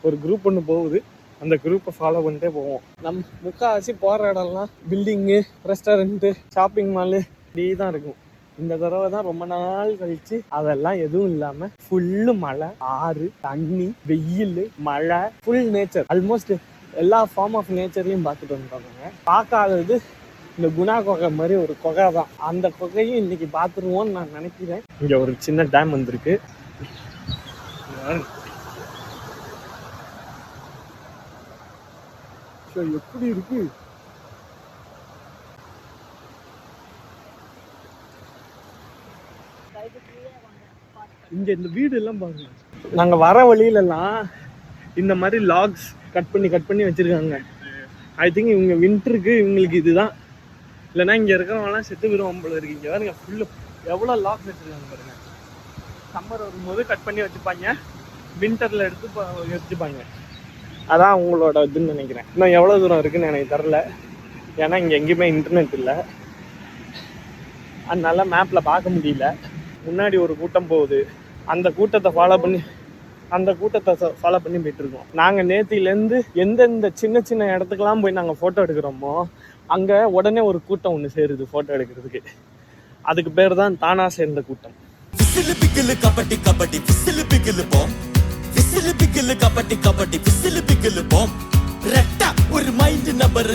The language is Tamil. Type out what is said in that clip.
ஒரு குரூப் ஒன்று போகுது, அந்த குரூப்பை ஃபாலோ பண்ணிட்டே போவோம். நம்ம முக்கால்வாசி போகிற இடம்லாம் பில்டிங்கு, ரெஸ்டாரண்ட்டு, ஷாப்பிங் மாலு இப்படி தான் இருக்கும். இந்த தடவை தான் ரொம்ப நாள் கழிச்சு அதெல்லாம் எதுவும் இல்லாம ஃபுல்லு மழை, ஆறு, தண்ணி, வெயில், மழை, ஃபுல் நேச்சர். ஆல்மோஸ்ட் எல்லா ஃபார்ம் ஆஃப் நேச்சர்லையும் பார்த்துட்டு வந்துட்டாங்க. பார்க்காதது இந்த குணா குகை மாதிரி ஒரு குகை தான். அந்த குகையும் இன்னைக்கு பார்த்துருவோம்னு நான் நினைக்கிறேன். இங்க ஒரு சின்ன டேம் வந்திருக்கு. எப்படி இருக்கு இங்க இந்த வீடு எல்லாம் பாருங்க. நாங்க வர வழியில எல்லாம் இந்த மாதிரி லாக்ஸ் கட் பண்ணி வச்சிருக்காங்க. ஐ திங்க் இவங்க வின்டருக்கு இவங்களுக்கு இதுதான், இல்லைன்னா இங்க இருக்கிறவங்கலாம் செத்து விடுவோம் போல இருக்கு. இங்க பாருங்க ஃபுல்லு எவ்வளவு லாக்ஸ் வச்சிருக்காங்க பாருங்க. சம்மர் வரும்போது கட் பண்ணி வச்சுப்பாங்க, வின்டர்ல எடுத்து வச்சுப்பாங்க. அதான் அவங்களோட இதுன்னு நினைக்கிறேன். இன்னும் எவ்வளோ தூரம் இருக்குன்னு எனக்கு தெரில, ஏன்னா இங்கே எங்கேயுமே இன்டர்நெட் இல்லை, அதனால மேப்பில் பார்க்க முடியல. முன்னாடி ஒரு கூட்டம் போகுது, அந்த கூட்டத்தை ஃபாலோ பண்ணி போயிட்டுருக்கோம். நாங்கள் நேத்திலேருந்து எந்தெந்த சின்ன சின்ன இடத்துக்கெல்லாம் போய் நாங்கள் ஃபோட்டோ எடுக்கிறோமோ அங்கே உடனே ஒரு கூட்டம் ஒன்று சேருது ஃபோட்டோ எடுக்கிறதுக்கு. அதுக்கு பேர் தான் தானா சேர்ந்த கூட்டம். கபடி கபடி விசில் பிகில் போம் ரெட்டா ஒரு மைண்ட் நபர்